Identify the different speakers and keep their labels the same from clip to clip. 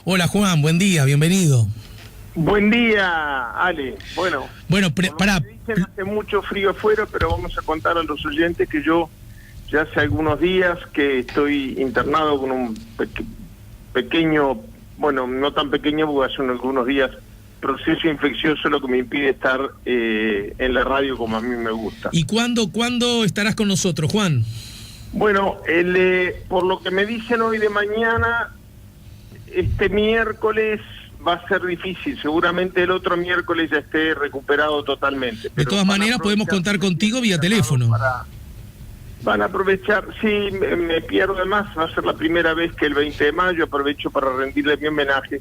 Speaker 1: Hola Juan, buen día, bienvenido.
Speaker 2: Buen día, Ale. Bueno,
Speaker 1: pará.
Speaker 2: Dicen hace mucho frío afuera, pero vamos a contar a los oyentes que yo ya hace algunos días que estoy internado con un pequeño, bueno, no tan pequeño, porque hace algunos días, proceso infeccioso, lo que me impide estar en la radio como a mí me gusta.
Speaker 1: ¿Y cuándo estarás con nosotros, Juan?
Speaker 2: Bueno, por lo que me dicen hoy de mañana, este miércoles va a ser difícil, seguramente el otro miércoles ya esté recuperado totalmente.
Speaker 1: De todas maneras podemos contar contigo vía teléfono.
Speaker 2: Van a aprovechar, sí, me pierdo además, va a ser la primera vez que el 20 de mayo aprovecho para rendirle mi homenaje.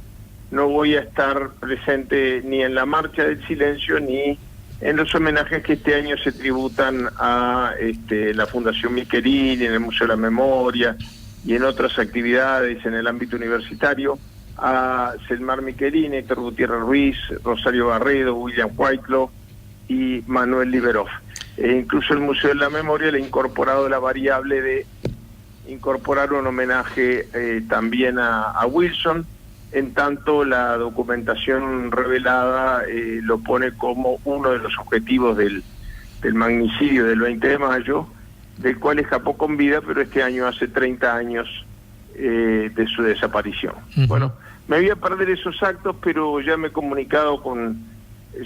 Speaker 2: No voy a estar presente ni en la Marcha del Silencio ni en los homenajes que este año se tributan a la Fundación Michelini, en el Museo de la Memoria y en otras actividades en el ámbito universitario, a Selmar Michelini, Héctor Gutiérrez Ruiz, Rosario Barredo, William Whitelaw y Manuel Liberov. Incluso el Museo de la Memoria le ha incorporado la variable de incorporar un homenaje también a Wilson, en tanto la documentación revelada lo pone como uno de los objetivos del magnicidio del 20 de mayo, del cual escapó con vida, pero este año hace 30 años de su desaparición. Bueno, me voy a perder esos actos, pero ya me he comunicado con,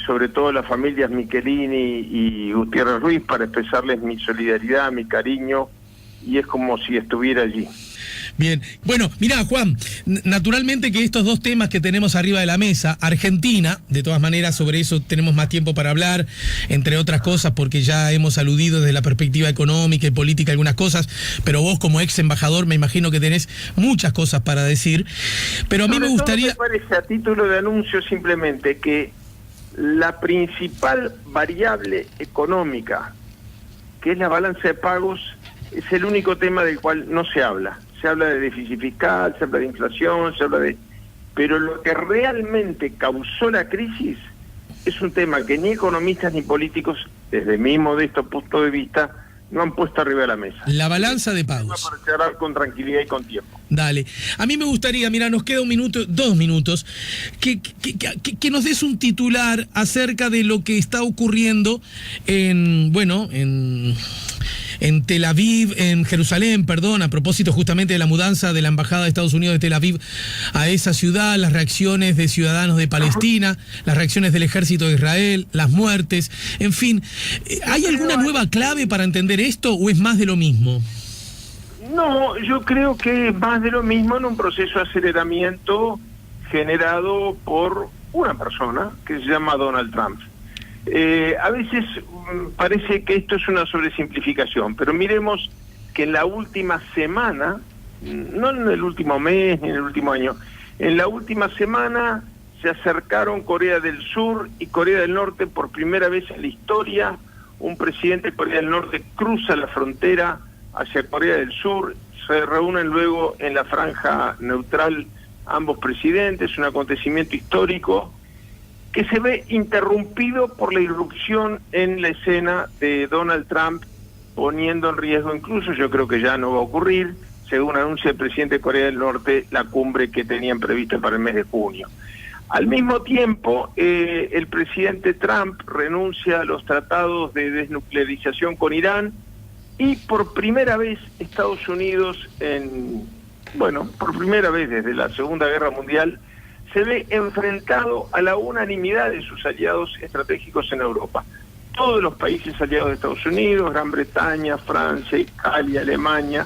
Speaker 2: sobre todo las familias Michelini y Gutiérrez Ruiz, para expresarles mi solidaridad, mi cariño, y es como si estuviera allí.
Speaker 1: Bien, bueno, mirá Juan, naturalmente que estos dos temas que tenemos arriba de la mesa, Argentina, de todas maneras sobre eso tenemos más tiempo para hablar, entre otras cosas porque ya hemos aludido desde la perspectiva económica y política algunas cosas, pero vos como ex embajador me imagino que tenés muchas cosas para decir, pero a mí me gustaría...
Speaker 2: Me parece, a título de anuncio simplemente, que la principal variable económica, que es la balanza de pagos, es el único tema del cual no se habla. Se habla de déficit fiscal, se habla de inflación, se habla de... Pero lo que realmente causó la crisis es un tema que ni economistas ni políticos, desde mi modesto punto de vista, no han puesto arriba de la mesa.
Speaker 1: La balanza de pagos.
Speaker 2: Para cerrar con tranquilidad y con tiempo.
Speaker 1: Dale. A mí me gustaría, mira, nos queda 2 minutos, que nos des un titular acerca de lo que está ocurriendo en Tel Aviv, en Jerusalén, perdón, a propósito justamente de la mudanza de la Embajada de Estados Unidos de Tel Aviv a esa ciudad, las reacciones de ciudadanos de Palestina, las reacciones del ejército de Israel, las muertes, en fin. ¿Hay alguna nueva clave para entender esto o es más de lo mismo?
Speaker 2: No, yo creo que es más de lo mismo en un proceso de aceleramiento generado por una persona que se llama Donald Trump. A veces parece que esto es una sobresimplificación, pero miremos que en la última semana, no en el último mes ni en el último año, en la última semana se acercaron Corea del Sur y Corea del Norte por primera vez en la historia. Un presidente de Corea del Norte cruza la frontera hacia Corea del Sur, se reúnen luego en la franja neutral ambos presidentes, un acontecimiento histórico que se ve interrumpido por la irrupción en la escena de Donald Trump, poniendo en riesgo, incluso yo creo que ya no va a ocurrir, según anuncia el presidente de Corea del Norte, la cumbre que tenían prevista para el mes de junio. Al mismo tiempo, el presidente Trump renuncia a los tratados de desnuclearización con Irán y por primera vez Estados Unidos, por primera vez desde la Segunda Guerra Mundial, se ve enfrentado a la unanimidad de sus aliados estratégicos en Europa. Todos los países aliados de Estados Unidos, Gran Bretaña, Francia, Italia, Alemania,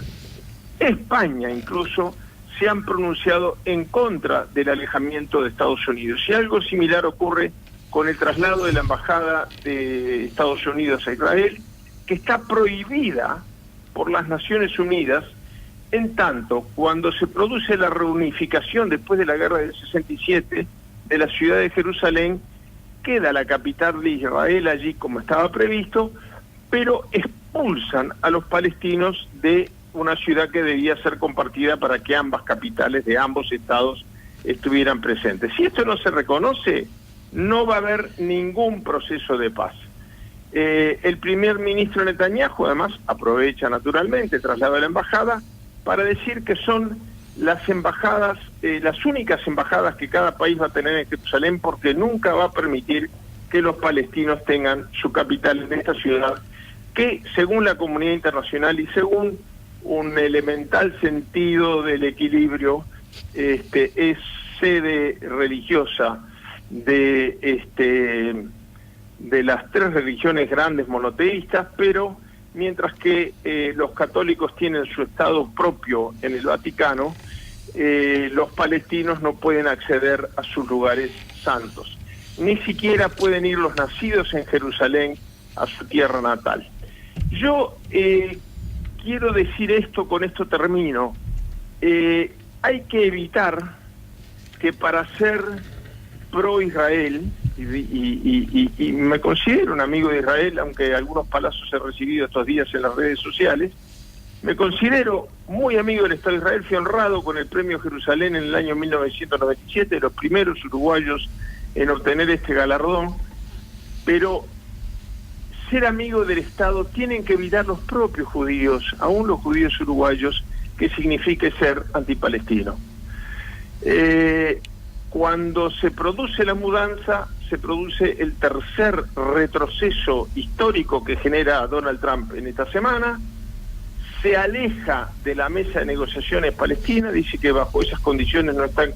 Speaker 2: España incluso, se han pronunciado en contra del alejamiento de Estados Unidos. Y algo similar ocurre con el traslado de la Embajada de Estados Unidos a Israel, que está prohibida por las Naciones Unidas. En tanto, cuando se produce la reunificación después de la guerra del 67 de la ciudad de Jerusalén, queda la capital de Israel allí como estaba previsto, pero expulsan a los palestinos de una ciudad que debía ser compartida para que ambas capitales de ambos estados estuvieran presentes. Si esto no se reconoce, no va a haber ningún proceso de paz. El primer ministro Netanyahu además aprovecha naturalmente, traslada a la embajada para decir que son las embajadas, las únicas embajadas que cada país va a tener en Jerusalén, porque nunca va a permitir que los palestinos tengan su capital en esta ciudad, que según la comunidad internacional y según un elemental sentido del equilibrio, es sede religiosa de las tres religiones grandes monoteístas, pero mientras que los católicos tienen su estado propio en el Vaticano, los palestinos no pueden acceder a sus lugares santos. Ni siquiera pueden ir los nacidos en Jerusalén a su tierra natal. Yo quiero decir esto, con esto termino. Hay que evitar que para ser pro-Israel, y me considero un amigo de Israel, aunque algunos palazos he recibido estos días en las redes sociales, me considero muy amigo del Estado de Israel. Fui honrado con el Premio Jerusalén en el año 1997, de los primeros uruguayos en obtener este galardón, pero ser amigo del Estado tienen que evitar los propios judíos, aún los judíos uruguayos, que signifique ser antipalestino. Cuando se produce la mudanza, se produce el tercer retroceso histórico que genera Donald Trump en esta semana. Se aleja de la mesa de negociaciones palestina, dice que bajo esas condiciones no están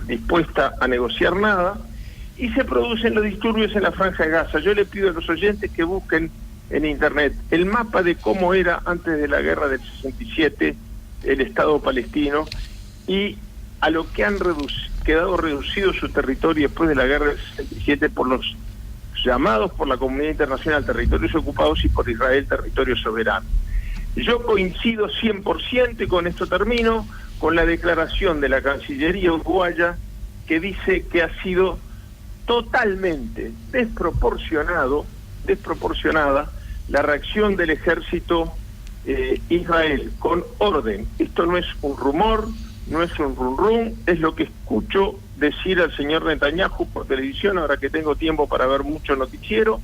Speaker 2: dispuesta a negociar nada, y se producen los disturbios en la Franja de Gaza. Yo le pido a los oyentes que busquen en internet el mapa de cómo era antes de la guerra del 67 el Estado palestino y a lo que han quedado reducido su territorio después de la guerra del 67 por los llamados por la comunidad internacional territorios ocupados y por Israel territorio soberano. Yo coincido 100%, y con esto termino, con la declaración de la Cancillería uruguaya, que dice que ha sido totalmente desproporcionada la reacción del ejército Israel con orden. Esto no es un rumor, no es un rum rum, es lo que escucho decir al señor Netanyahu por televisión, ahora que tengo tiempo para ver mucho noticiero,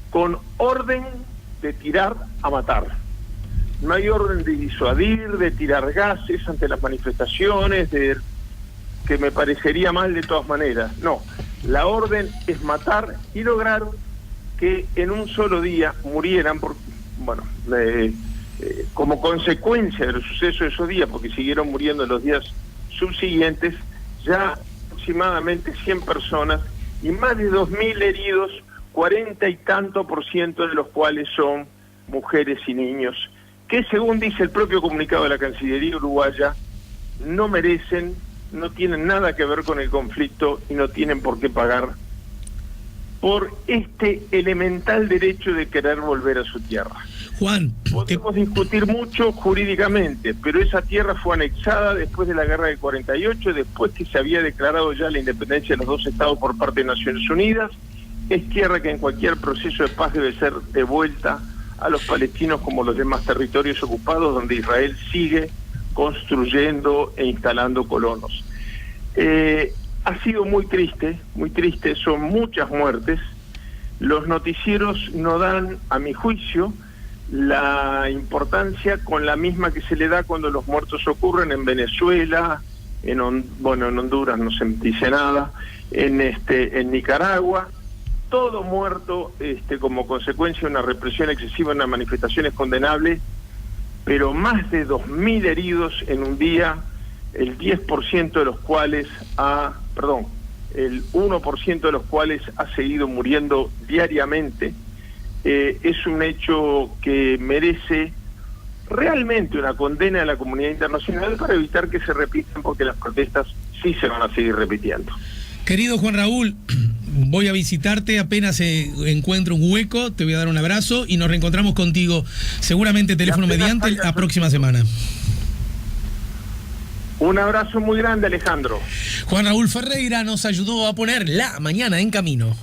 Speaker 2: con orden de tirar a matar. No hay orden de disuadir, de tirar gases ante las manifestaciones, que me parecería mal de todas maneras. No, la orden es matar, y lograron que en un solo día murieran, como consecuencia de los sucesos de esos días, porque siguieron muriendo en los días subsiguientes, ya aproximadamente 100 personas y más de 2.000 heridos, 40 y tanto % de los cuales son mujeres y niños, que según dice el propio comunicado de la Cancillería uruguaya, no merecen, no tienen nada que ver con el conflicto y no tienen por qué pagar por este elemental derecho de querer volver a su tierra.
Speaker 1: Juan,
Speaker 2: podemos discutir mucho jurídicamente, pero esa tierra fue anexada después de la guerra del 48, después que se había declarado ya la independencia de los dos estados por parte de Naciones Unidas. Es tierra que en cualquier proceso de paz debe ser devuelta a los palestinos como los demás territorios ocupados, donde Israel sigue construyendo e instalando colonos. Ha sido muy triste, son muchas muertes. Los noticieros no dan, a mi juicio, la importancia con la misma que se le da cuando los muertos ocurren en Venezuela, en Honduras no se dice nada, en Nicaragua. Todo muerto como consecuencia de una represión excesiva en las manifestaciones condenables, pero más de 2.000 heridos en un día, el 10% de los cuales el 1% de los cuales ha seguido muriendo diariamente. Es un hecho que merece realmente una condena de la comunidad internacional para evitar que se repitan, porque las protestas sí se van a seguir repitiendo.
Speaker 1: Querido Juan Raúl, voy a visitarte apenas encuentro un hueco, te voy a dar un abrazo y nos reencontramos contigo, seguramente teléfono mediante, la próxima semana.
Speaker 2: Un abrazo muy grande, Alejandro.
Speaker 1: Juan Raúl Ferreira nos ayudó a poner la mañana en camino.